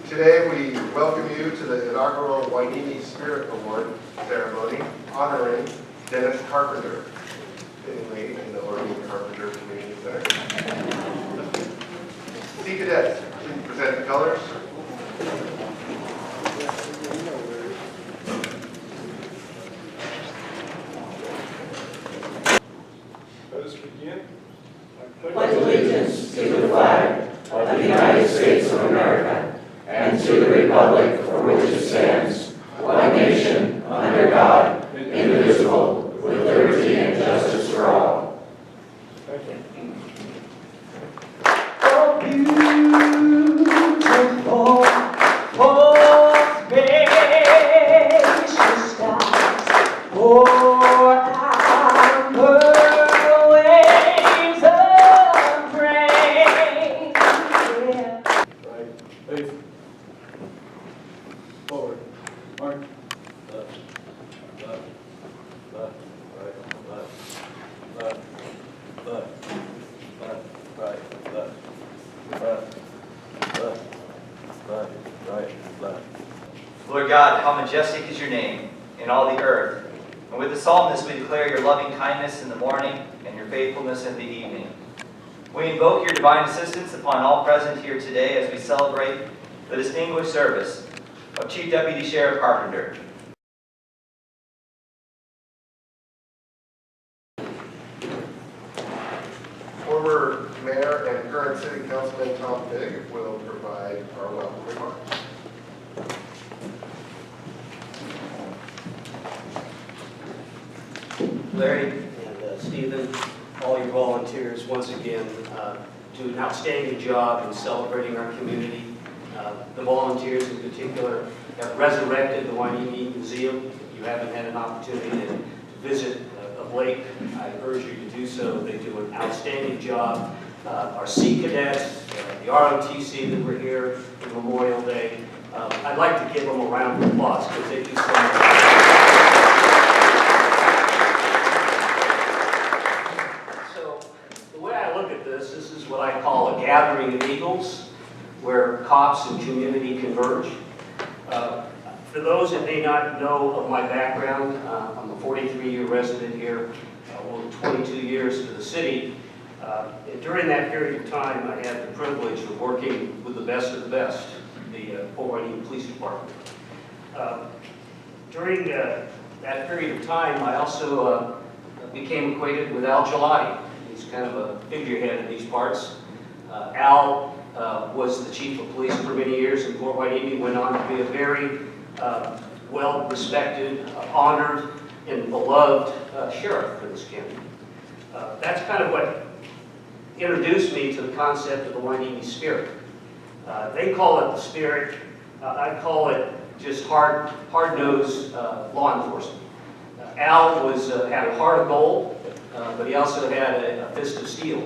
Today we welcome you to the inaugural Hueneme Spirit Award ceremony honoring Dennis Carpenter, fittingly in the Hueneme Carpenter Community Center. Sea Cadets, please present the colors. Let us begin. Pledge allegiance to the flag of the United States of America and to the republic for which it stands, one nation, under God, indivisible, with liberty and justice for all. Thank you. Oh, beautiful, oh, spacious skies, pour out her waves of praise. Yeah. Right. Face. Forward. Mark. Left. Left. Left. Right. Left. Left. Left. Left. Right. Left. Left. Left. Right. Right. Left. Lord God, how majestic is your name in all the earth. And with the psalmist, we declare your loving kindness in the morning and your faithfulness in the evening. We invoke your divine assistance upon all present here today as we celebrate the distinguished service of Chief Deputy Sheriff Carpenter. Former Mayor and current City Councilman Tom Bigg will provide our welcome remarks. Larry and Stephen, all your volunteers, once again, do an outstanding job in celebrating our community. The volunteers in particular have resurrected the Hueneme Museum. If you haven't had an opportunity to visit of late, I urge you to do so. They do an outstanding job. Our Sea Cadets, the ROTC that were here for Memorial Day, I'd like to give them a round of applause because they do so much. This is what I call a gathering of eagles, where cops and community converge. For those that may not know of my background, I'm a 43-year resident here, 22 years for the city. And during that period of time, I had the privilege of working with the best of the best, the Port Hueneme Police Department. During that period of time, I also became acquainted with Al Gelati. He's kind of a figurehead in these parts. Al was the chief of police for many years in Port Hueneme, went on to be a very well-respected, honored, and beloved sheriff for this county. That's kind of what introduced me to the concept of the Hueneme Spirit. They call it the Spirit. I call it just hard-nosed law enforcement. Al had a heart of gold. But he also had a fist of steel.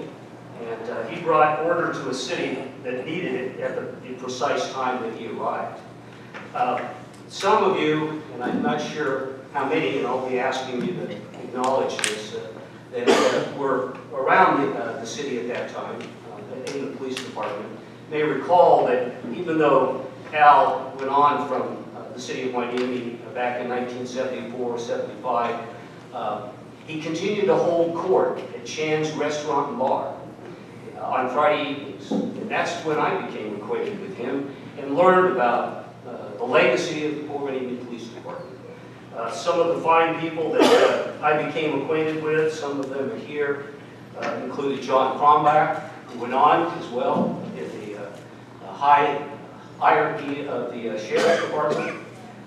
And he brought order to a city that needed it at the precise time that he arrived. Some of you, and I'm not sure how many, and I'll be asking you to acknowledge this, that were around the city at that time, in the police department, may recall that even though Al went on from the city of Hueneme back in 1974-75, he continued to hold court at Chan's Restaurant and Bar on Friday evenings. And that's when I became acquainted with him and learned about the legacy of the Port Hueneme Police Department. Some of the fine people that I became acquainted with, some of them are here, included John Crombach, who went on as well in the hierarchy of the Sheriff's Department,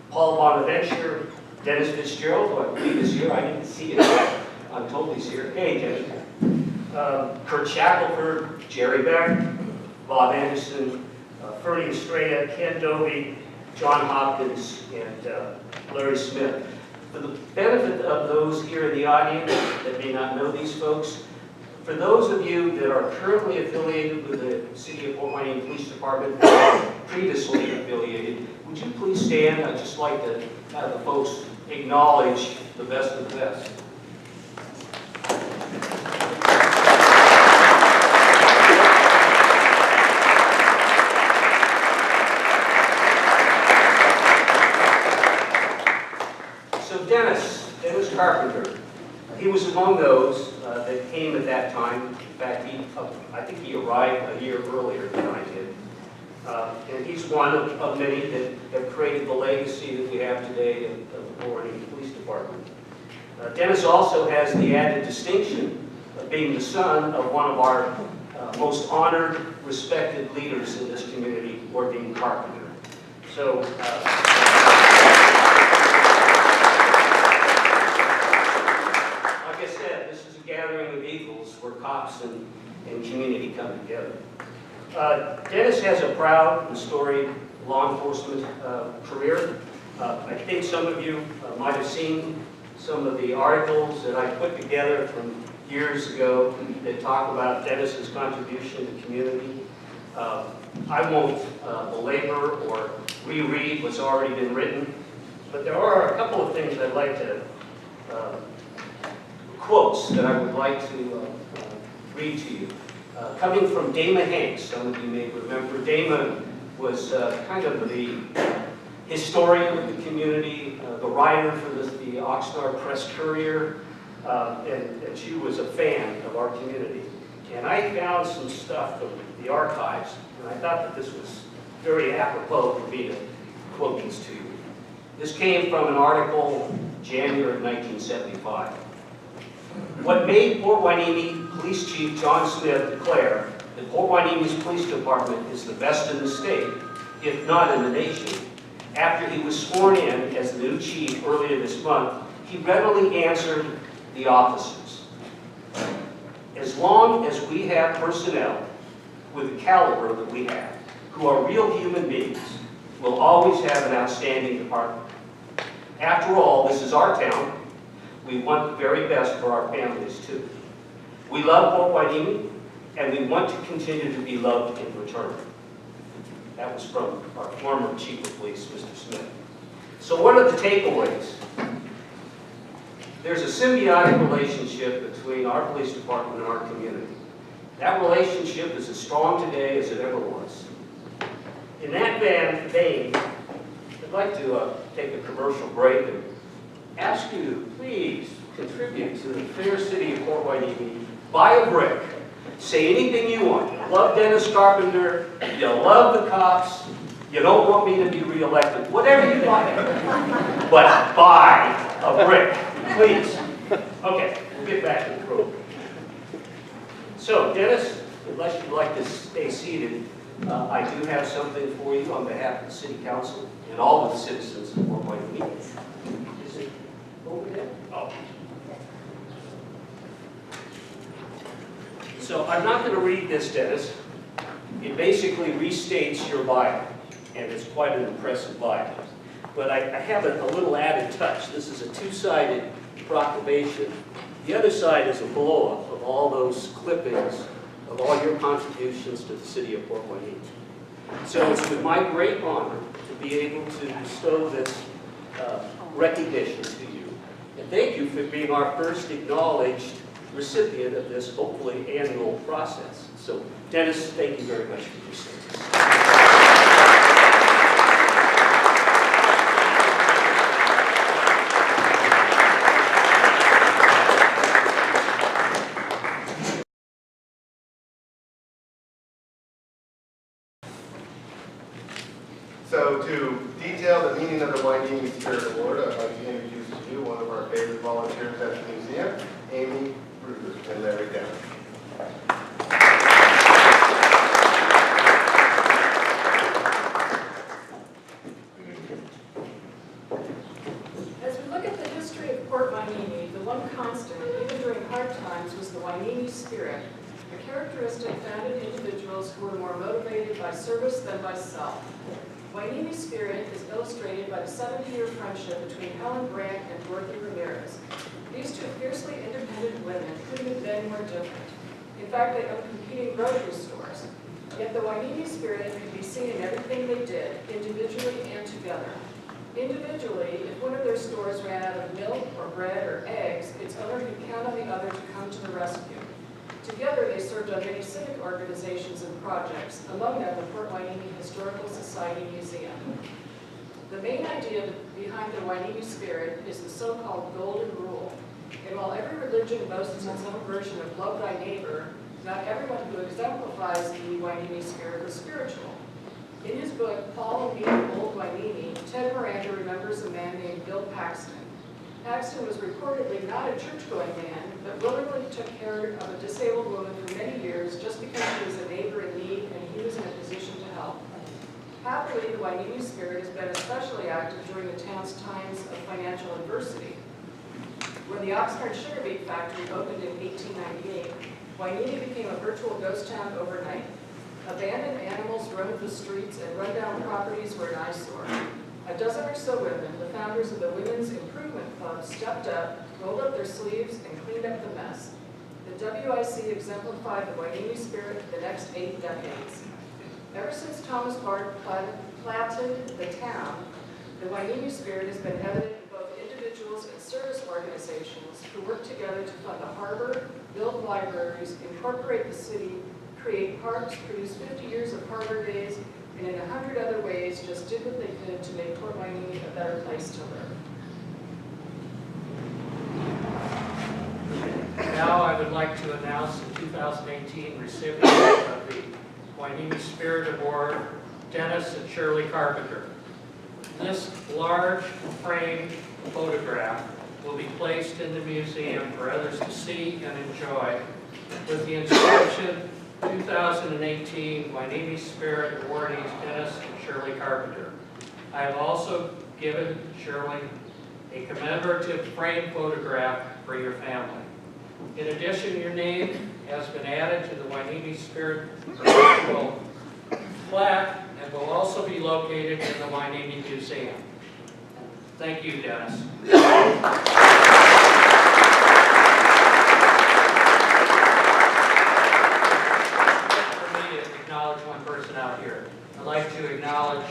Paul Bonaventure, Dennis Fitzgerald, who I believe is here. I didn't see it yet. I'm told he's here. Hey, Dennis. Kurt Shackelford, Jerry Beck, Bob Anderson, Fernie Estrella, Ken Dovey, John Hopkins, and Larry Smith. For the benefit of those here in the audience that may not know these folks, for those of you that are currently affiliated with the City of Port Hueneme Police Department or previously affiliated, would you please stand? I'd just like to have the folks acknowledge the best of the best. fact, I think he arrived a year earlier than I did. And he's one of many that have created the legacy that we have today of the Fort Hueneme Police Department. Dennis also has the added distinction of being the son of one of our most honored, respected leaders in this community, Hueneme Carpenter. So, like I said, this is a gathering of equals where cops and community come together. Dennis has a proud and storied law enforcement career. I think some of you might have seen some of the articles that I put together from years ago that talk about Dennis's contribution to the community. I won't belabor or reread what's already been written, but there are a couple of things I'd like to, quotes that I would like to read to you. Coming from Dama Hanks, some of you may remember. Dama was kind of the historian of the community, the writer for the Oxnard Press Courier, and she was a fan of our community. And I found some stuff from the archives, and I thought that this was very apropos for me to quote these to you. This came from an article, January of 1975. What made Fort Hueneme Police Chief John Smith declare that Fort Hueneme's police department is the best in the state, if not in the nation, after he was sworn in as the new chief earlier this month, he readily answered the officers. As long as we have personnel with the caliber that we have, who are real human beings, we'll always have an outstanding department. After all, this is our town. We want the very best for our families, too. We love Fort Hueneme, and we want to continue to be loved in return. That was from our former chief of police, Mr. Smith. So what are the takeaways? There's a symbiotic relationship between our police department and our community. That relationship is as strong today as it ever was. In that vein, I'd like to take a commercial break and ask you to please contribute to the fair city of Fort Hueneme. Buy a brick. Say anything you want. You love Dennis Carpenter. You love the cops. You don't want me to be reelected. Whatever you like. But buy a brick, please. Okay, we'll get back to the program. So, Dennis, unless you'd like to stay seated, I do have something for you on behalf of the City Council and all of the citizens of Fort Hueneme. Is it over there? Oh. So I'm not going to read this, Dennis. It basically restates your bio, and it's quite an impressive bio. But I have a little added touch. This is a two-sided proclamation. The other side is a blow-up of all those clippings of all your contributions to the city of Fort Hueneme. So it's with my great honor to be able to bestow this recognition to you. And thank you for being our first acknowledged recipient of this, hopefully, annual process. So, Dennis, thank you very much for your service. So to detail the meaning of the Hueneme Spirit Award, I'd like to introduce to you one of our favorite volunteers at the museum, Amy Ruger and Larry Down. As we look at the history of Fort Hueneme, the one constant, even during hard times, was the Hueneme spirit, a characteristic found in individuals who were more motivated by service than by self. Hueneme spirit is illustrated by the 70-year friendship between Helen Brandt and Dorothy Ramirez. These two fiercely independent women couldn't have been more different. In fact, they owned competing grocery stores. Yet the Hueneme spirit could be seen in everything they did, individually and together. Individually, if one of their stores ran out of milk or bread or eggs, its owner could count on the other to come to the rescue. Together, they served on many civic organizations and projects, among them the Fort Hueneme Historical Society Museum. The main idea behind the Hueneme spirit is the so-called Golden Rule. And while every religion boasts its own version of love thy neighbor, Not everyone who exemplifies the Hueneme Spirit was spiritual. In his book, Paul and Me in Old Hueneme, Ted Miranda remembers a man named Bill Paxton. Paxton was reportedly not a church-going man, but willingly took care of a disabled woman for many years just because she was a neighbor in need and he was in a position to help. Happily, the Hueneme Spirit has been especially active during the town's times of financial adversity. When the Oxnard Sugar Beet Factory opened in 1898, Hueneme became a virtual ghost town overnight. Abandoned animals roamed the streets and rundown properties were an eyesore. A dozen or so women, the founders of the Women's Improvement Club, stepped up, rolled up their sleeves, and cleaned up the mess. The WIC exemplified the Hueneme Spirit for the next 8 decades. Ever since Thomas Bard platted the town, the Hueneme Spirit has been evident in both individuals and service organizations who work together to fund a harbor, build libraries, incorporate the city, create parks, produce 50 years of harbor days, and in 100 other ways just did what they could to make Port Hueneme a better place to live. Now I would like to announce the 2018 recipient of the Hueneme Spirit Award, Dennis and Shirley Carpenter. This large framed photograph will be placed in the museum for others to see and enjoy with the inscription, 2018 Hueneme Spirit awardees Dennis and Shirley Carpenter. I have also given Shirley a commemorative framed photograph for your family. In addition, your name has been added to the Hueneme Spirit virtual plaque and will also be located in the Hueneme Museum. Thank you, Dennis. One person out here. I'd like to acknowledge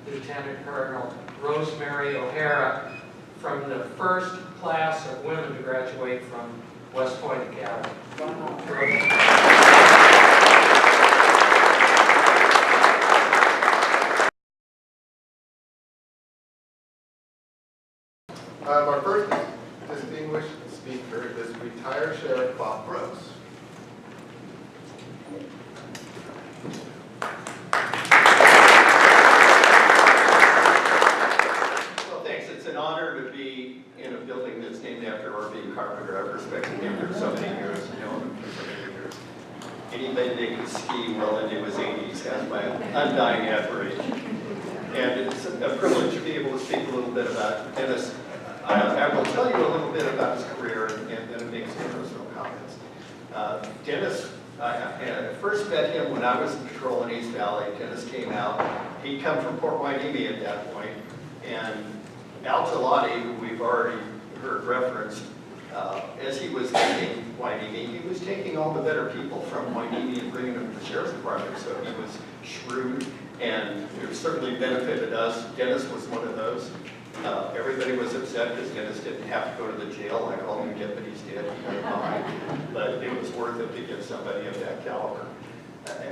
Lieutenant Colonel Rosemary O'Hara from the first class of women to graduate from West Point Academy. Our first distinguished speaker is retired Sheriff Bob Brooks. Honor to be in a building that's named after R.B. Carpenter. I've respected him for so many years, known him for so many years. Anybody that can ski well into his 80s has my undying admiration. And it's a privilege to be able to speak a little bit about Dennis. I will tell you a little bit about his career and then make some personal comments. Dennis, I first met him when I was in patrol in East Valley. Dennis came out. He'd come from Port Hueneme at that point, and Al Talati, who we've already heard referenced, as he was leaving Hueneme, he was taking all the better people from Hueneme and bringing them to the Sheriff's Department, so he was shrewd, and it certainly benefited us. Dennis was one of those. Everybody was upset because Dennis didn't have to go to the jail like all the deputies did. He got behind, but it was worth it to get somebody of that caliber.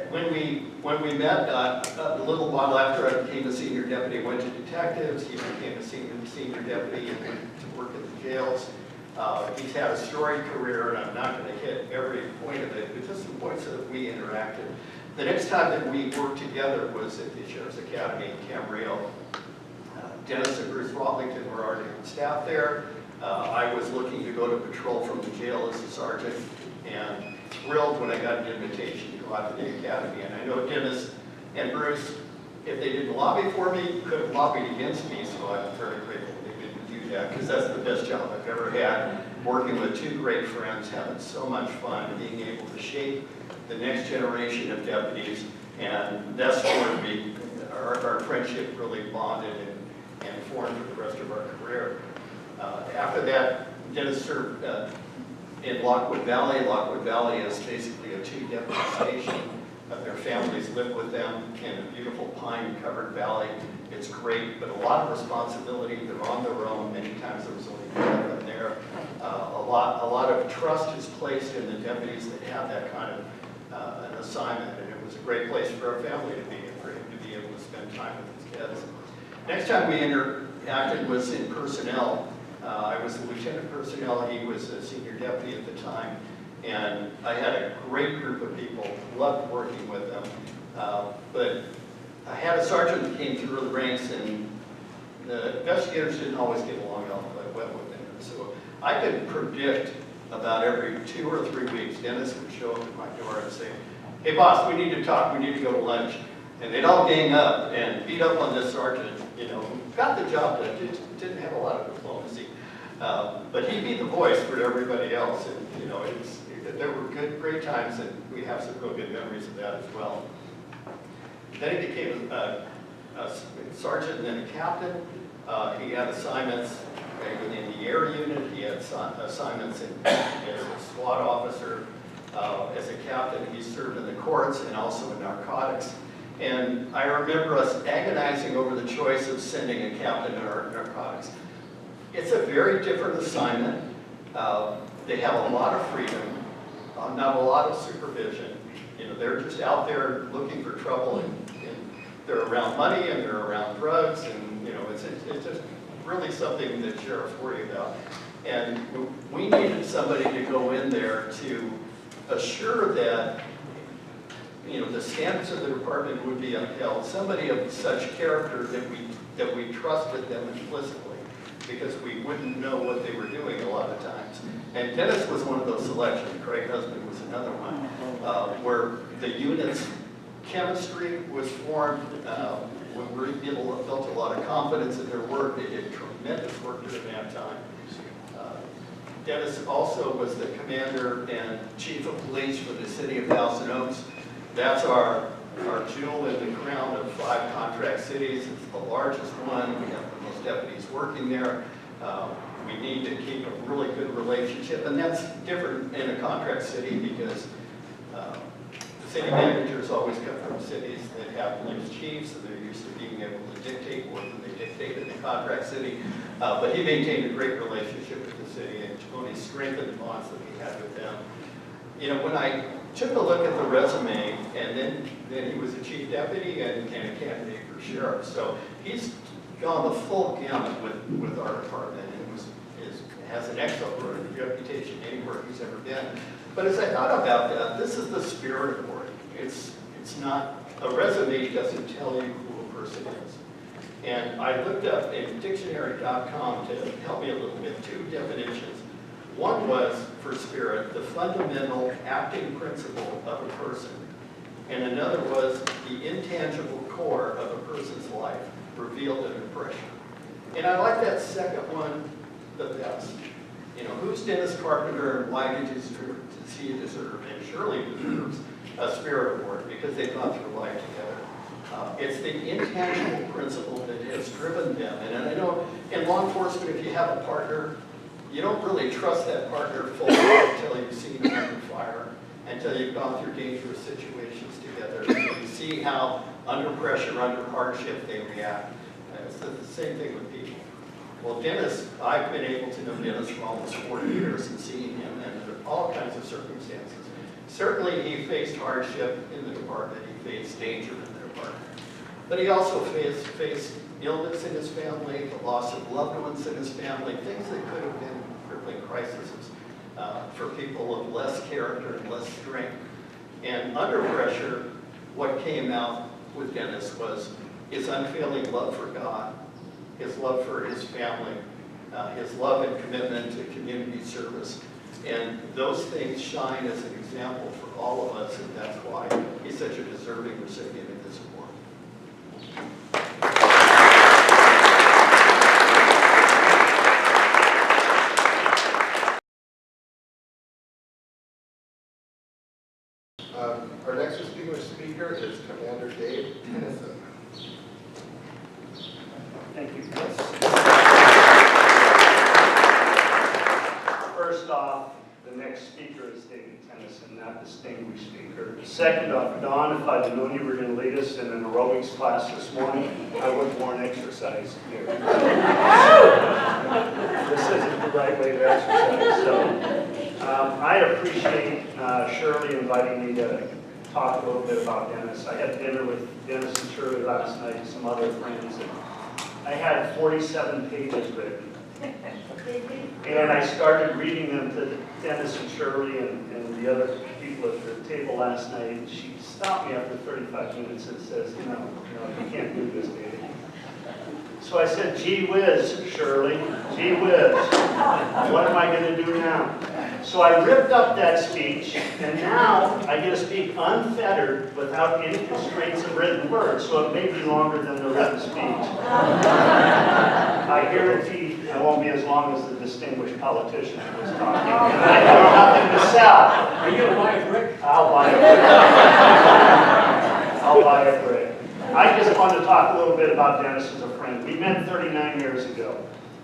When we met, a little while after I became a senior deputy, I went to detectives. He became a senior deputy and went to work at the jails. He's had a storied career, and I'm not going to hit every point of it, but just some points that we interacted. The next time that we worked together was at the Sheriff's Academy in Camarillo. Dennis and Bruce Watlington were already on staff there. I was looking to go to patrol from the jail as a sergeant, and thrilled when I got an invitation to go out to the academy. And I know Dennis and Bruce, if they didn't lobby for me, could have lobbied against me, so I'm very grateful they didn't do that, because that's the best job I've ever had, working with two great friends, having so much fun, being able to shape the next generation of deputies, and that's where our friendship really bonded and formed for the rest of our career. After that, Dennis served in Lockwood Valley. Lockwood Valley is basically a 2-deputy station. Their families live with them in a beautiful pine-covered valley. It's great, but a lot of responsibility. They're on their own. Many times there was only one of them there. A lot of trust is placed in the deputies that have that kind of an assignment, and it was a great place for our family to be and for him to be able to spend time with his kids. Next time we interacted was in personnel. I was the lieutenant personnel. He was a senior deputy at the time. And I had a great group of people, loved working with them. But I had a sergeant that came through the ranks, and the investigators didn't always get along well with him. So I could predict about every 2 or 3 weeks, Dennis would show up at my door and say, "Hey boss, we need to talk, we need to go to lunch." And they'd all gang up and beat up on this sergeant, you know, who got the job done, didn't have a lot of diplomacy. But he'd be the voice for everybody else. And, you know, there were great times, and we have some real good memories of that as well. Then he became a sergeant and then a captain. He had assignments within the air unit. He had assignments as a SWAT officer. As a captain, he served in the courts and also in narcotics. And I remember us agonizing over the choice of sending a captain to narcotics. It's a very different assignment. They have a lot of freedom, not a lot of supervision. You know, they're just out there looking for trouble, and they're around money and they're around drugs, and you know, it's just really something that sheriffs worry about. And we needed somebody to go in there to assure that, you know, the standards of the department would be upheld. Somebody of such character that we trusted them implicitly, because we wouldn't know what they were doing a lot of times. And Dennis was one of those selections. Craig Husband was another one, where the unit's chemistry was formed. When people built a lot of confidence in their work, they did tremendous work during that time. Dennis also was the commander and chief of police for the city of Thousand Oaks. That's our jewel in the crown of 5 contract cities. It's the largest one. We have the most deputies working there. We need to keep a really good relationship, and that's different in a contract city because the city managers always come from cities that have police chiefs, and they're used to being able to dictate more than they dictate in the contract city. But he maintained a great relationship with the city, and Tony strengthened the bonds that he had with them. You know, when I took a look at the resume, and then he was a chief deputy and a candidate for sheriff. So he's gone the full gamut with our department, and has an excellent reputation anywhere he's ever been. But as I thought about that, this is the spirit of work. It's not, a resume doesn't tell you who a person is. And I looked up in dictionary.com to help me a little bit 2 definitions. One was, for spirit, the fundamental acting principle of a person. And another was the intangible core of a person's life, revealed in impression. And I like that second one the best. You know, who's Dennis Carpenter, and why did he deserve, and surely deserves, a spirit award, because they've gone through life together. It's the intangible principle that has driven them. And I know in law enforcement, if you have a partner, you don't really trust that partner fully until you've seen them under fire, until you've gone through dangerous situations together, until you see how under pressure, under hardship, they react. It's the same thing with people. Well, Dennis, I've been able to know Dennis for almost 40 years and seeing him under all kinds of circumstances. Certainly, he faced hardship in the department. He faced danger in the department. But he also faced illness in his family, the loss of loved ones in his family, things that could have been crippling crises for people of less character and less strength. And under pressure, what came out with Dennis was his unfailing love for God, his love for his family, his love and commitment to community service. And those things shine as an example for all of us, and that's why he's such a deserving recipient of this award. Our next distinguished speaker is Commander Dave Tennyson. Thank you, Chris. First off, the next speaker is David Tennyson, not distinguished speaker. Second off, Don, if I'd have known you were going to lead us in an aerobics class this morning, I would have worn exercise gear. This isn't the right way to exercise. So I appreciate Shirley inviting me to talk a little bit about Dennis. I had dinner with Dennis and Shirley last night and some other friends. And I had 47 pages written. And I started reading them to Dennis and Shirley and the other people at the table last night. And she stopped me after 35 minutes and says, you can't do this, baby. So I said, gee whiz, Shirley, gee whiz. What am I going to do now? So I ripped up that speech, and now I get to speak unfettered without any constraints of written words, so it may be longer than the written speech. I guarantee it won't be as long as the distinguished politician who was talking. I have nothing to sell. Are you going to buy a brick? I'll buy a brick. I'll buy a brick. I just want to talk a little bit about Dennis as a friend. We met 39 years ago.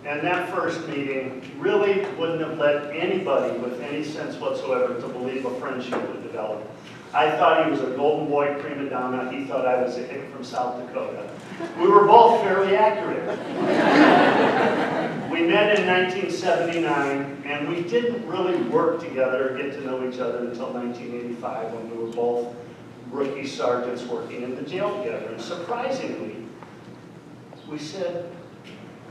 And that first meeting really wouldn't have led anybody with any sense whatsoever to believe a friendship would develop. I thought he was a golden boy prima donna. He thought I was a hick from South Dakota. We were both fairly accurate. We met in 1979, and we didn't really work together or get to know each other until 1985 when we were both rookie sergeants working in the jail together. And surprisingly, we said,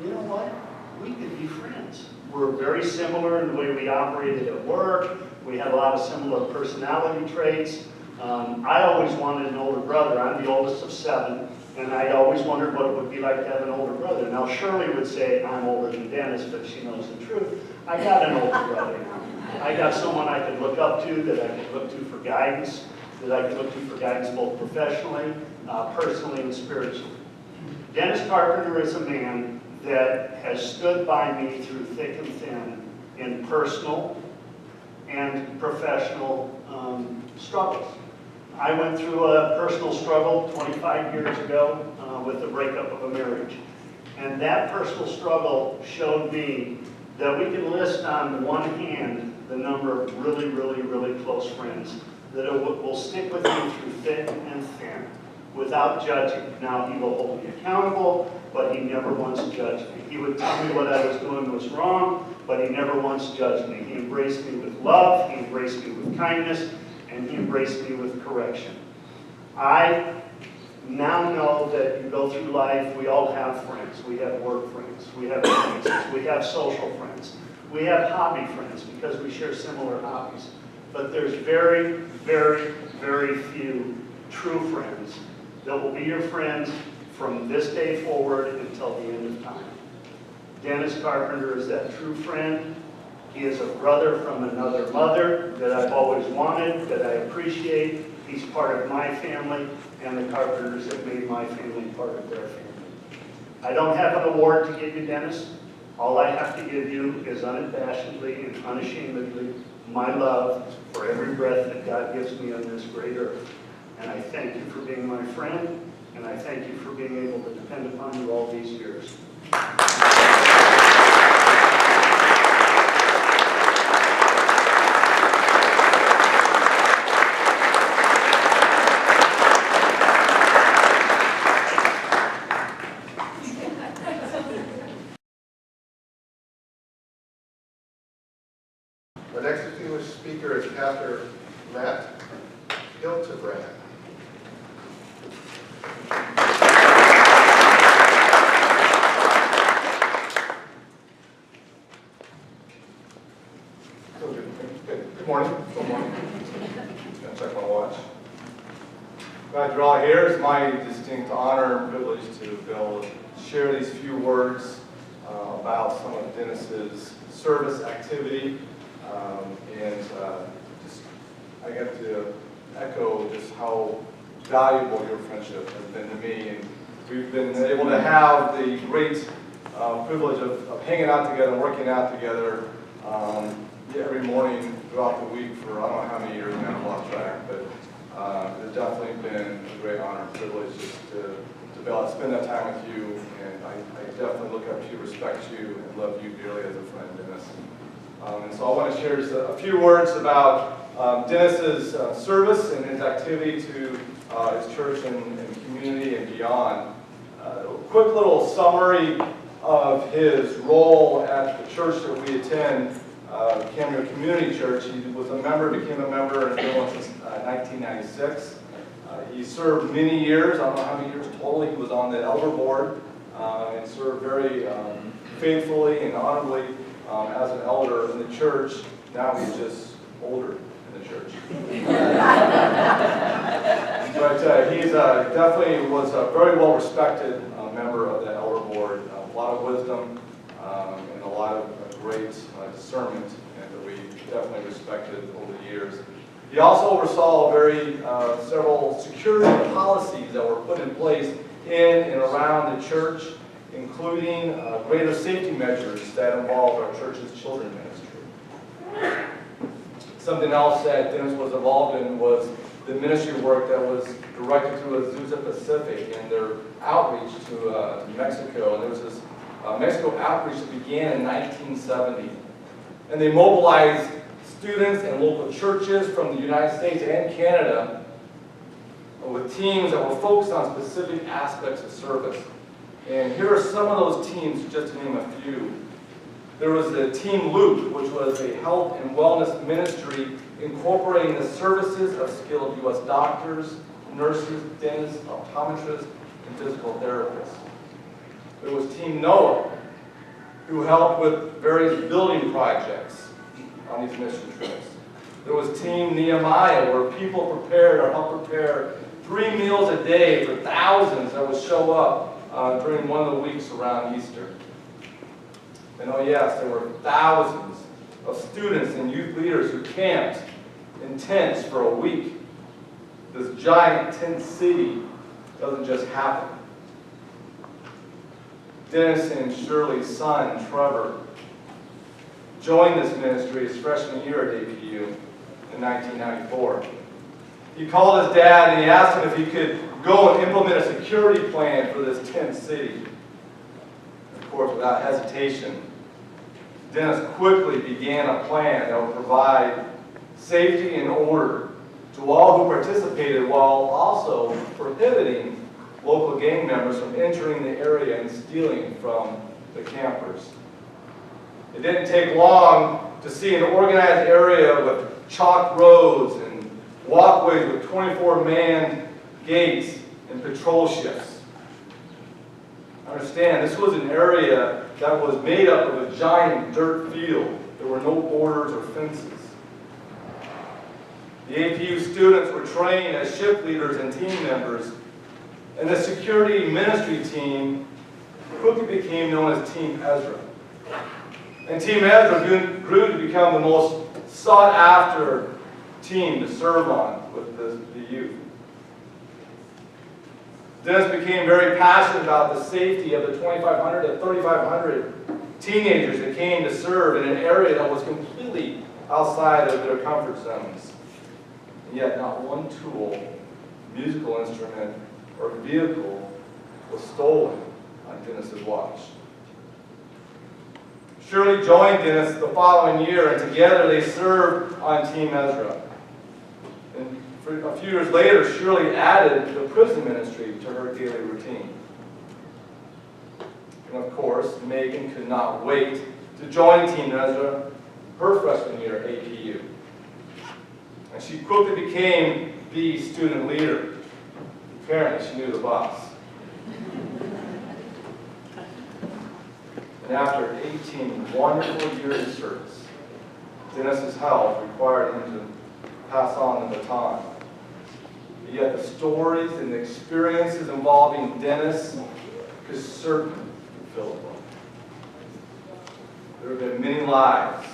you know what? We could be friends. We're very similar in the way we operated at work. We had a lot of similar personality traits. I always wanted an older brother. I'm the oldest of 7, and I always wondered what it would be like to have an older brother. Now, Shirley would say I'm older than Dennis, but she knows the truth. I got an older brother now. I got someone I could look up to, that I could look to for guidance, both professionally, personally, and spiritually. Dennis Carpenter is a man that has stood by me through thick and thin in personal and professional struggles. I went through a personal struggle 25 years ago with the breakup of a marriage. And that personal struggle showed me that we can list on one hand the number of really, really, really close friends that will stick with me through thick and thin without judging. Now, he will hold me accountable, but he never once judged me. He would tell me what I was doing was wrong, but he never once judged me. He embraced me with love, he embraced me with kindness, and he embraced me with correction. I now know that you go through life, we all have friends. We have work friends, we have acquaintances, we have social friends, we have hobby friends because we share similar hobbies. But there's very, very, very few true friends that will be your friends from this day forward until the end of time. Dennis Carpenter is that true friend. He is a brother from another mother that I've always wanted, that I appreciate. He's part of my family, and the Carpenters have made my family part of their family. I don't have an award to give you, Dennis. All I have to give you is unabashedly and unashamedly my love for every breath that God gives me on this great earth. And I thank you for being my friend, and I thank you for being able to depend upon you all these years. Our next distinguished speaker is Pastor Matt Hiltebrand. Good morning. Good morning. Just gonna check my watch. Glad you're all here. It's my distinct honor and privilege to be able to share these few words about some of Dennis's service activity. I get to echo just how valuable your friendship has been to me. And we've been able to have the great privilege of hanging out together and working out together every morning throughout the week for I don't know how many years now, I've lost track, but it's definitely been a great honor and privilege just to be able to spend that time with you. And I definitely look up to you, respect you, and love you dearly as a friend, Dennis. And so I want to share just a few words about Dennis's service and his activity to his church and community and beyond. A quick little summary of his role at the church that we attend, Cameo Community Church. He was a member, became a member, and been one since 1996. He served many years, I don't know how many years total. He was on the elder board and served very faithfully and honorably as an elder in the church. Now he's just older in the church. But he's definitely was a very well respected member of the elder board. A lot of wisdom and a lot of great discernment, and that we definitely respected over the years. He also oversaw several security policies that were put in place in and around the church, including greater safety measures that involved our church's children's ministry. Something else that Dennis was involved in was the ministry work that was directed through Azusa Pacific and their outreach to Mexico. And there was this Mexico outreach that began in 1970. And they mobilized students and local churches from the United States and Canada with teams that were focused on specific aspects of service. And here are some of those teams, just to name a few. There was the Team Loop, which was a health and wellness ministry incorporating the services of skilled U.S. doctors, nurses, dentists, optometrists, and physical therapists. There was Team Noah, who helped with various building projects on these mission trips. There was Team Nehemiah, where people prepared or helped prepare 3 meals a day for thousands that would show up during one of the weeks around Easter. And oh yes, there were thousands of students and youth leaders who camped in tents for a week. This giant tent city doesn't just happen. Dennis and Shirley's son, Trevor, joined this ministry his freshman year at APU in 1994. He called his dad and he asked him if he could go and implement a security plan for this tent city. Of course, without hesitation, Dennis quickly began a plan that would provide safety and order to all who participated, while also prohibiting local gang members from entering the area and stealing from the campers. It didn't take long to see an organized area with chalk roads and walkways with 24 manned gates and patrol shifts. Understand, this was an area that was made up of a giant dirt field. There were no borders or fences. The APU students were trained as shift leaders and team members, and the security ministry team quickly became known as Team Ezra. And Team Ezra grew to become the most sought-after team to serve on with the youth. Dennis became very passionate about the safety of the 2,500 to 3,500 teenagers that came to serve in an area that was completely outside of their comfort zones. And yet not one tool, musical instrument, or vehicle was stolen on Dennis's watch. Shirley joined Dennis the following year, and together they served on Team Ezra. And a few years later, Shirley added the prison ministry to her daily routine. And of course, Megan could not wait to join Team Ezra her freshman year at APU. And she quickly became the student leader. Apparently, she knew the boss. And after 18 wonderful years of service, Dennis's health required him to pass on the baton. Yet the stories and the experiences involving Dennis could certainly fill the book. There have been many lives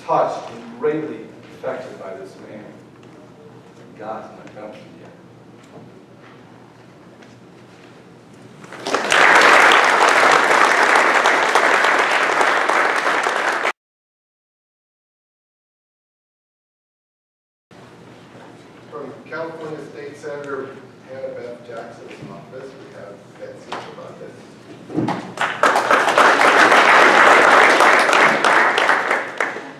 touched and greatly affected by this man. God's not done with you yet. From California State Senator Hannah Beth Jackson's office, we have Betsy Hernandez.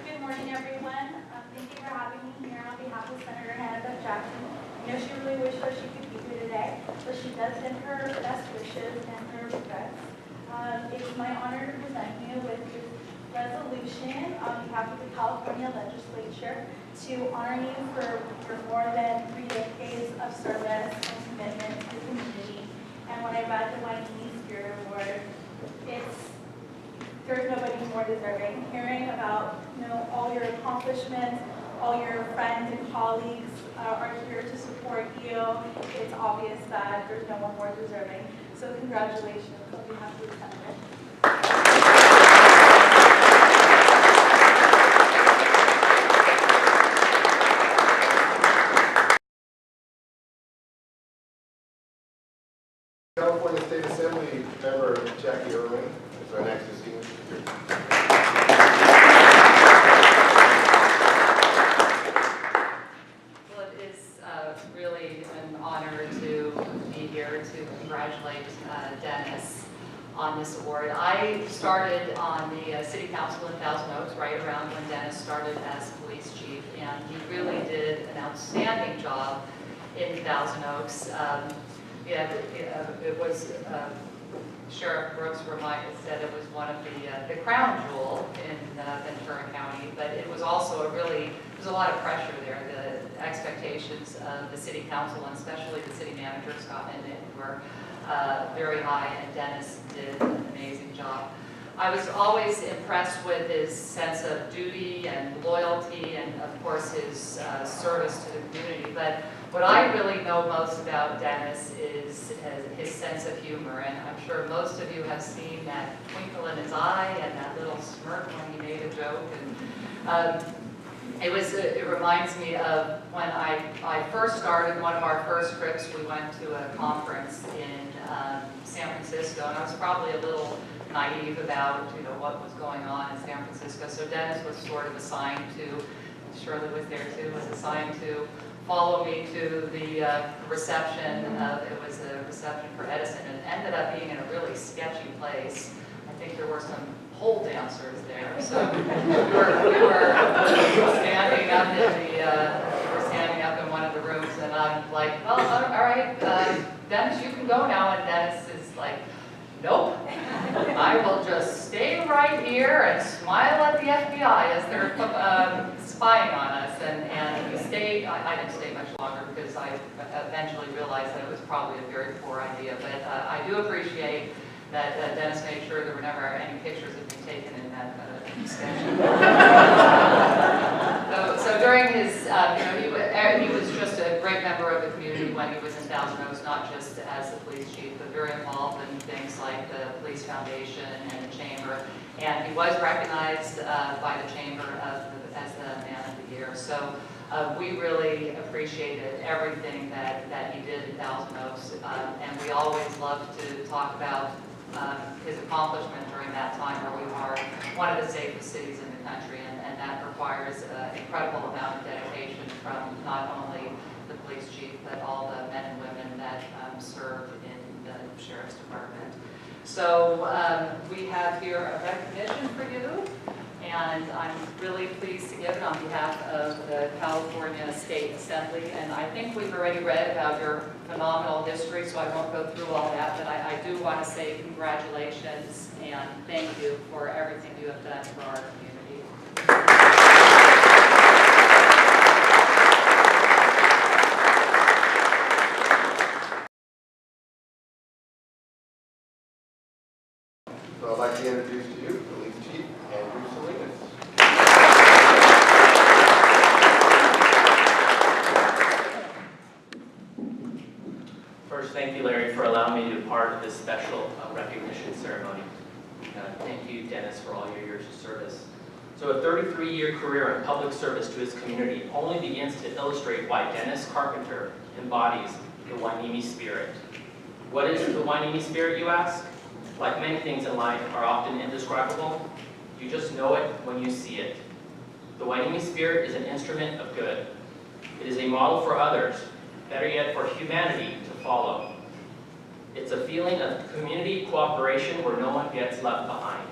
Good morning, everyone. Thank you for having me here on behalf of Senator Hannah Beth Jackson. I know she really wished that she could be here today, but she does send her best wishes and her regrets. It's my honor to present you with this resolution on behalf of the California Legislature to honor you for your more than 3 decades of service and commitment to the community. And when I read the Hueneme Spirit Award, your accomplishments. All your friends and colleagues are here to support you. It's obvious that there's no one more deserving. So congratulations on behalf of the Senator. California State Assembly member Jackie Irwin is our next distinguished speaker. Well, it is really an honor to be here to congratulate Dennis on this award. I started on the City Council in Thousand Oaks right around when Dennis started as police chief, and he really did an outstanding job in Thousand Oaks. It was, Sheriff Brooks said it was one of the crown jewel in Ventura County, but it was also there was a lot of pressure there. The expectations of the city council, and especially the city manager, Scott Minden, were very high, and Dennis did an amazing job. I was always impressed with his sense of duty and loyalty, and of course his service to the community, but what I really know most about Dennis is his sense of humor, and I'm sure most of you have seen that twinkle in his eye and that little smirk when he made a joke. And it reminds me of when I first started one of our first trips. We went to a conference in San Francisco, and I was probably a little naive about what was going on in San Francisco. So Dennis was sort of assigned to, Shirley was there too, was assigned to follow me to the reception. It was a reception for Edison, and it ended up being in a really sketchy place. I think there were some pole dancers there, so we were standing up in one of the rooms, and I'm like, well, all right, Dennis, you can go now. And Dennis is like, nope, I will just stay right here and smile at the FBI as they're spying on us. And we stayed. I didn't stay much longer because I eventually realized that it was probably a very poor idea. But I do appreciate that Dennis made sure there were never any pictures of me taken in that discussion. So during his, he was just a great member of the community when he was in Thousand Oaks, not just as the police chief, but very involved in things like the Police Foundation and the Chamber. And he was recognized by the Chamber as the Man of the Year. So we really appreciated everything that he did in Thousand Oaks. And we always loved to talk about his accomplishment during that time, where we are one of the safest cities in the country, and that requires an incredible amount of dedication from not only the police chief, but all the men and women that serve in the Sheriff's Department. So we have here a recognition for you, and I'm really pleased to give it on behalf of the California State Assembly. And I think we've already read about your phenomenal history, so I won't go through all that, but I do want to say congratulations and thank you for everything you have done for our community. So I'd like to introduce to you Police Chief Andrew Salinas. First, thank you, Larry, for allowing me to be part of this special recognition ceremony. Thank you, Dennis, for all your years of service. So a 33-year career in public service to his community only begins to illustrate why Dennis Carpenter embodies the Hueneme Spirit. What is the Hueneme Spirit, you ask? Like many things in life are often indescribable, you just know it when you see it. The Hueneme Spirit is an instrument of good. It is a model for others, better yet for humanity to follow. It's a feeling of community cooperation where no one gets left behind.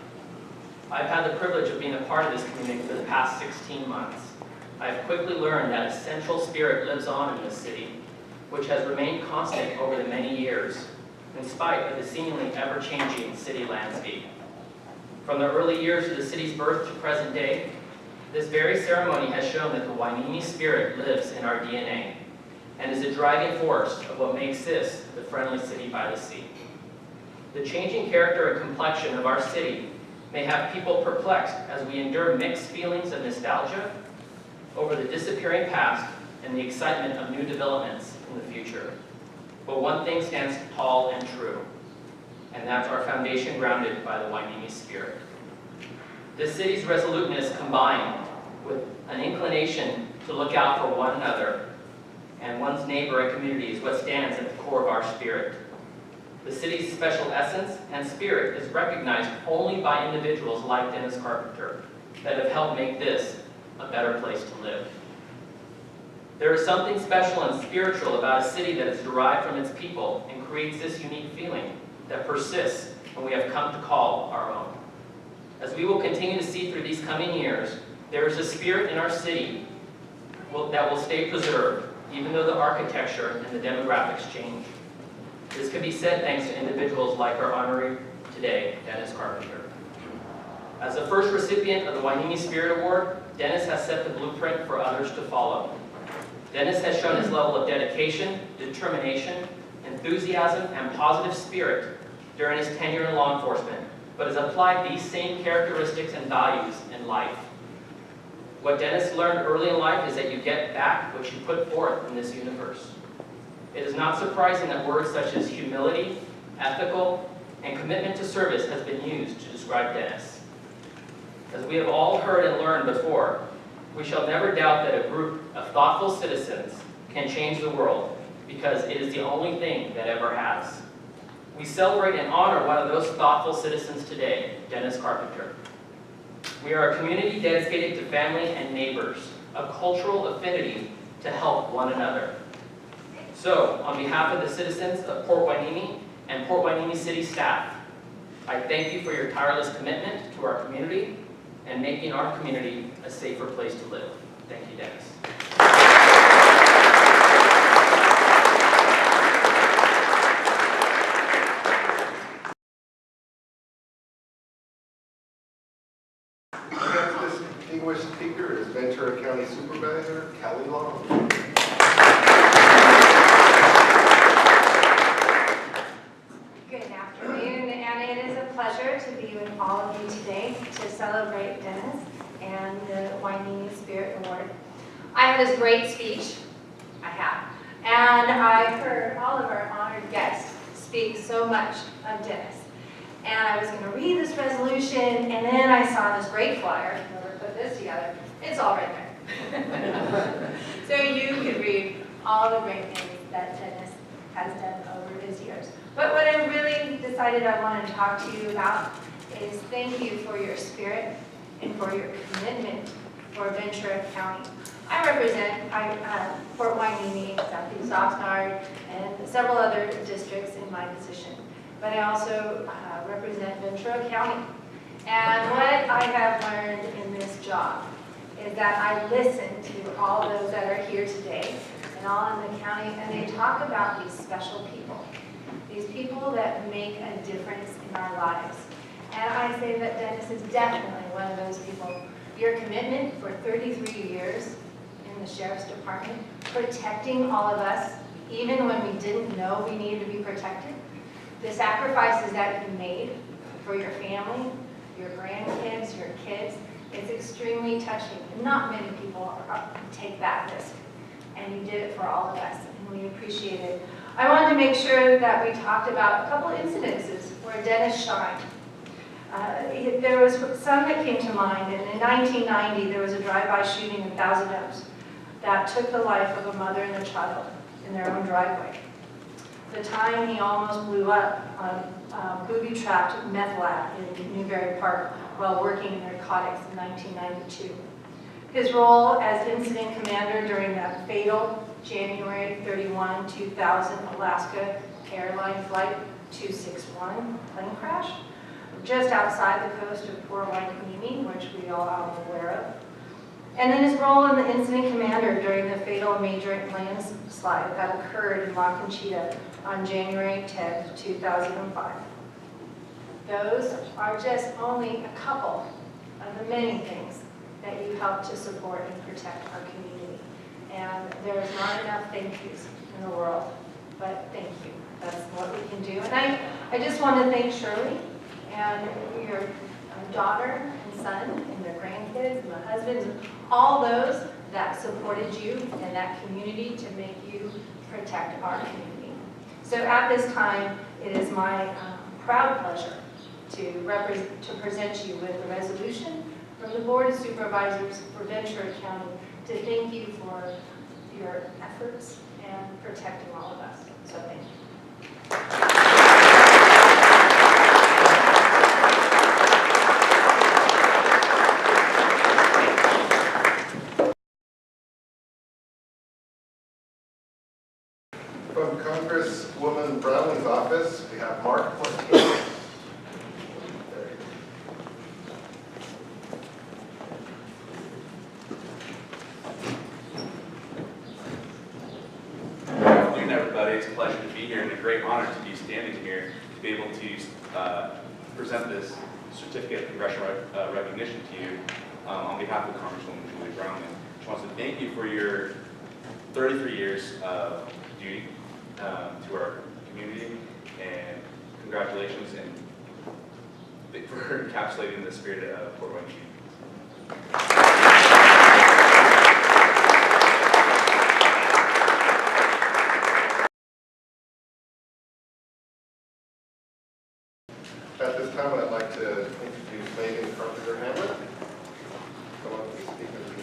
I've had the privilege of being a part of this community for the past 16 months. I've quickly learned that a central spirit lives on in this city, which has remained constant over the many years, in spite of the seemingly ever-changing city landscape. From the early years of the city's birth to present day, this very ceremony has shown that the Hueneme Spirit lives in our DNA and is a driving force of what makes this the friendly city by the sea. The changing character and complexion of our city may have people perplexed as we endure mixed feelings of nostalgia over the disappearing past and the excitement of new developments in the future. But one thing stands tall and true, and that's our foundation grounded by the Hueneme Spirit. This city's resoluteness combined with an inclination to look out for one another and one's neighbor and community is what stands at the core of our spirit. The city's special essence and spirit is recognized only by individuals like Dennis Carpenter that have helped make this a better place to live. There is something special and spiritual about a city that is derived from its people and creates this unique feeling that persists when we have come to call our own. As we will continue to see through these coming years, there is a spirit in our city that will stay preserved, even though the architecture and the demographics change. This can be said thanks to individuals like our honoree today, Dennis Carpenter. As the first recipient of the Hueneme Spirit Award, Dennis has set the blueprint for others to follow. Dennis has shown his level of dedication, determination, enthusiasm, and positive spirit during his tenure in law enforcement, but has applied these same characteristics and values in life. What Dennis learned early in life is that you get back what you put forth in this universe. It is not surprising that words such as humility, ethical, and commitment to service has been used to describe Dennis. As we have all heard and learned before, we shall never doubt that a group of thoughtful citizens can change the world, because it is the only thing that ever has. We celebrate and honor one of those thoughtful citizens today, Dennis Carpenter. We are a community dedicated to family and neighbors, a cultural affinity to help one another. So, on behalf of the citizens of Port Hueneme and Port Hueneme City staff, I thank you for your tireless commitment to our community and making our community a safer place to live. Thank you, Dennis. Our next distinguished speaker is Ventura County Supervisor Kelly Long. Good afternoon, and it is a pleasure to be with all of you today to celebrate Dennis and the Hueneme Spirit Award. I had this great speech, and I heard all of our honored guests speak so much of Dennis. And I was going to read this resolution, and then I saw this great flyer. Whoever put this together, it's all right there. So you could read all the great things that Dennis has done over his years. But what I really decided I wanted to talk to you about is thank you for your spirit and for your commitment for Ventura County. I represent Port Hueneme, Southeast Oxnard, and several other districts in my position. But I also represent Ventura County. And what I have learned in this job is that I listen to all those that are here today and all in the county, and they talk about these special people. These people that make a difference in our lives. And I say that Dennis is definitely one of those people. Your commitment for 33 years in the Sheriff's Department, protecting all of us, even when we didn't know we needed to be protected, the sacrifices that you made for your family, your grandkids, your kids, it's extremely touching. Not many people take that risk, and you did it for all of us, and we appreciate it. I wanted to make sure that we talked about a couple incidences where Dennis shined. There was some that came to mind, and in 1990 there was a drive-by shooting in Thousand Oaks that took the life of a mother and a child in their own driveway. The time he almost blew up a booby-trapped meth lab in Newberry Park while working in narcotics in 1992. His role as incident commander during that fatal January 31, 2000 Alaska Airline Flight 261 plane crash just outside the coast of Port Hueneme, which we all are aware of. And then his role in the incident commander during the fatal major landslide that occurred in La Conchita on January 10, 2005. Those are just only a couple of the many things that you help to support and protect our community. And there's not enough thank yous in the world, but thank you. That's what we can do. And I just want to thank Shirley and your daughter and son and their grandkids and the husbands, and all those that supported you and that community to make you protect our community. So at this time, it is my proud pleasure to present you with a resolution from the Board of Supervisors for Ventura County to thank you for your efforts and protecting all of us. So thank you. From Congresswoman Browning's office, we have Mark Martinez. There you go. Good afternoon, everybody. It's a pleasure to be here and a great honor to be standing here to be able to present this certificate of congressional recognition to you on behalf of Congresswoman Julie Browning. I just want to thank you for your 33 years of duty to our community, and congratulations for encapsulating the spirit of Port Hueneme. At this time, I'd like to introduce Megan Carpenter-Hamlet. Come up and speak with you.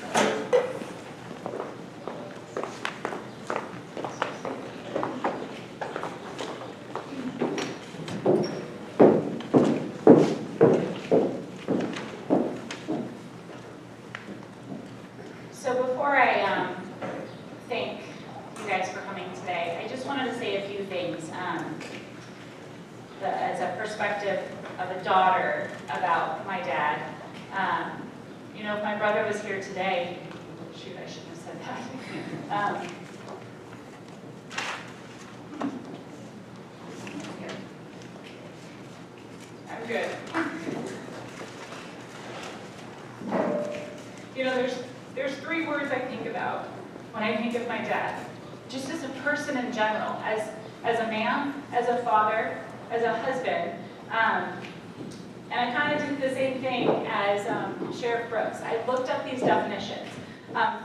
So before I thank you guys for coming today, I just wanted to say a few things as a perspective of a daughter about my dad. You know, if my brother was here today, shoot, I shouldn't have said that. I'm good. You know, there's three words I think about when I think of my dad, just as a person in general, as a man, as a father, as a husband. And I kind of did the same thing as Sheriff Brooks. I looked up these definitions.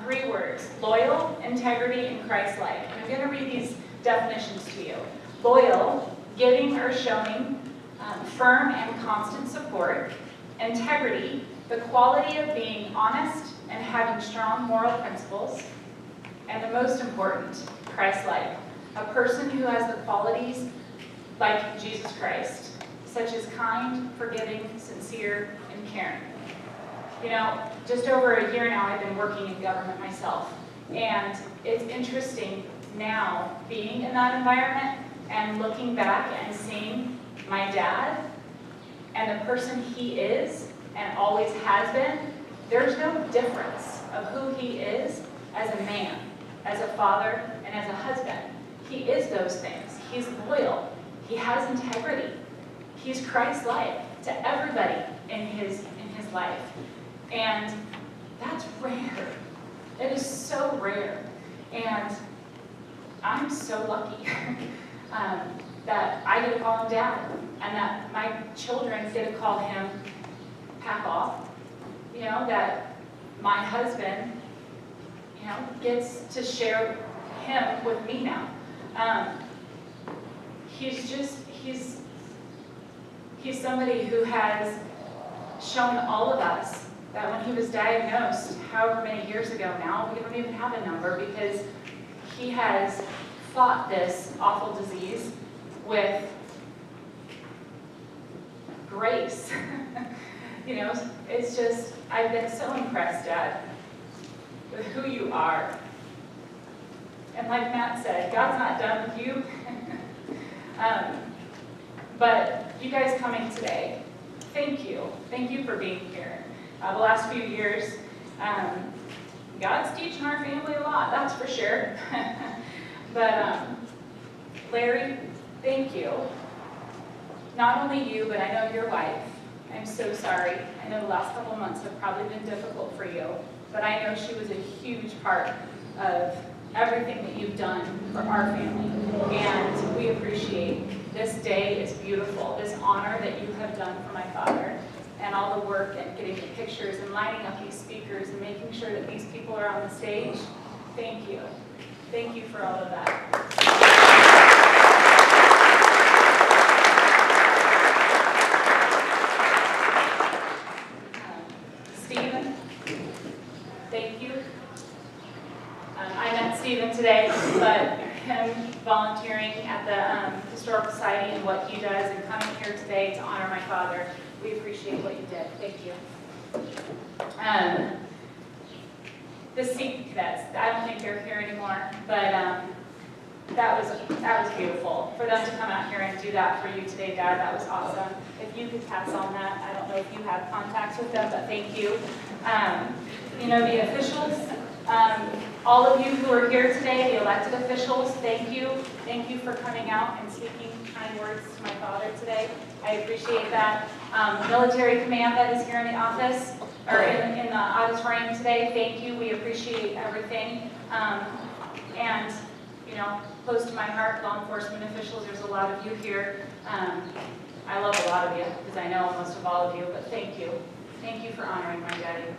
Three words: loyal, integrity, and Christ-like. And I'm going to read these definitions to you. Loyal, giving or showing firm and constant support. Integrity, the quality of being honest and having strong moral principles. And the most important, Christ-like, a person who has the qualities like Jesus Christ, such as kind, forgiving, sincere, and caring. You know, just over a year now I've been working in government myself, and it's interesting now being in that environment and looking back and seeing my dad and the person he is and always has been. There's no difference of who he is as a man, as a father, and as a husband. He is those things. He's loyal. He has integrity. He's Christ-like to everybody in his life. And that's rare. It is so rare. And I'm so lucky that I get to call him Dad, and that my children get to call him Papa. You know, that my husband, you know, gets to share him with me now. He's somebody who has shown all of us that when he was diagnosed, however many years ago now, we don't even have a number, because he has fought this awful disease with grace. You know, it's just, I've been so impressed, Dad, with who you are. And like Matt said, God's not done with you. But you guys coming today, thank you. Thank you for being here. The last few years, God's teaching our family a lot, that's for sure. But Larry, thank you. Not only you, but I know your wife. I'm so sorry. I know the last couple months have probably been difficult for you, but I know she was a huge part of everything that you've done for our family, and we appreciate this day. It's beautiful, this honor that you have done for my father, and all the work and getting the pictures and lining up these speakers and making sure that these people are on the stage. Thank you. Thank you for all of that. Stephen, thank you. I met Stephen today, but him volunteering at the Historical Society and what he does and coming here today to honor my father, we appreciate what you did. Thank you. The Sea Cadets, I don't think they're here anymore, but that was beautiful. For them to come out here and do that for you today, Dad, that was awesome. If you could pass on that, I don't know if you have contacts with them, but thank you. You know, the officials, all of you who are here today, the elected officials, thank you. Thank you for coming out and speaking kind words to my father today. I appreciate that. Military command that is here in the office, or in the auditorium today, thank you. We appreciate everything. And, you know, close to my heart, law enforcement officials, there's a lot of you here. I love a lot of you, because I know most of all of you, but thank you. Thank you for honoring my daddy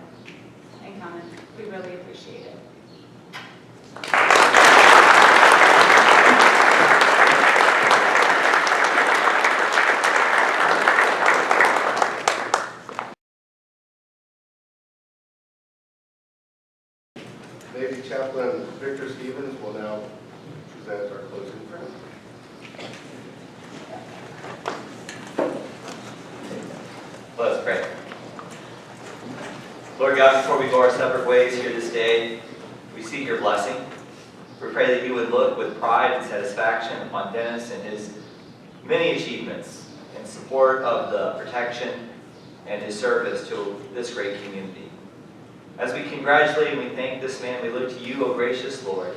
and coming. We really appreciate it. Navy Chaplain Victor Stevens will now present our closing prayer. Let us pray. Lord God, before we go our separate ways here this day, we seek your blessing. We pray that you would look with pride and satisfaction upon Dennis and his many achievements in support of the protection and his service to this great community. As we congratulate and we thank this man, we look to you, O gracious Lord,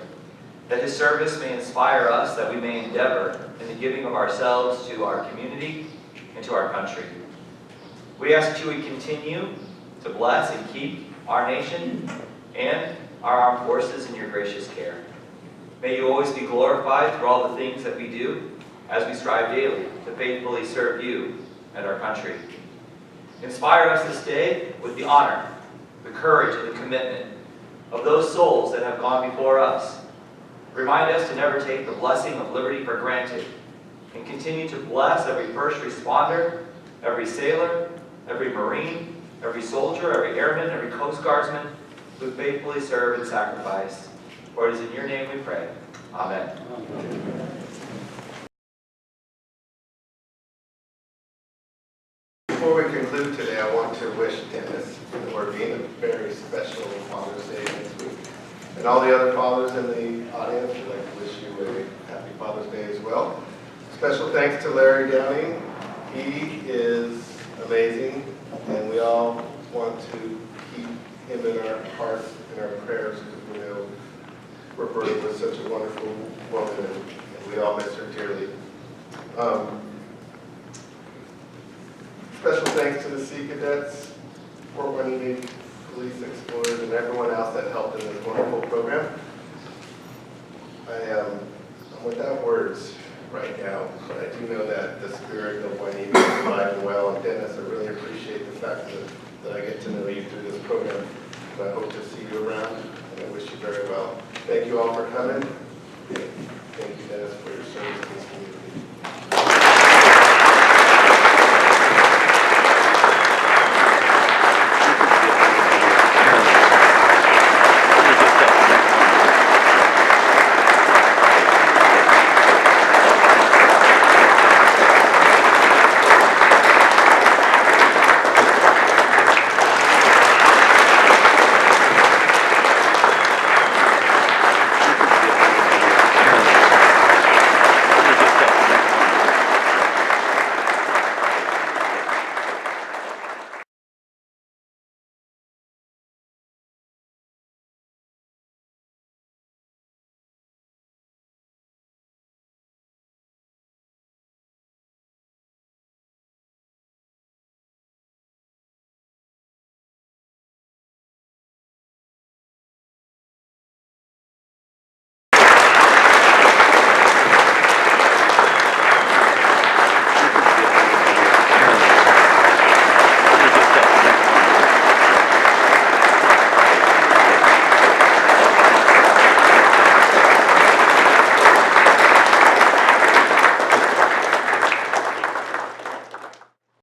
that his service may inspire us, that we may endeavor in the giving of ourselves to our community and to our country. We ask that you would continue to bless and keep our nation and our armed forces in your gracious care. May you always be glorified through all the things that we do as we strive daily to faithfully serve you and our country. Inspire us this day with the honor, the courage, and the commitment of those souls that have gone before us. Remind us to never take the blessing of liberty for granted, and continue to bless every first responder, every sailor, every Marine, every soldier, every airman, every Coast Guardsman who faithfully serve and sacrifice. For it is in your name we pray. Amen. Before we conclude today, I want to wish Dennis and Ordine a very special Father's Day next week. And all the other fathers in the audience, we'd like to wish you a happy Father's Day as well. Special thanks to Larry Downing. He is amazing, and we all want to keep him in our hearts and our prayers, because we know Roberta was such a wonderful woman, and we all miss her dearly. Special thanks to the Sea Cadets, Fort Hueneme Police Explorers, and everyone else that helped in this wonderful program. I'm without words right now, but I do know that the spirit of Hueneme is alive and well. And Dennis, I really appreciate the fact that I get to know you through this program. And I hope to see you around, and I wish you very well. Thank you all for coming. Thank you, Dennis, for your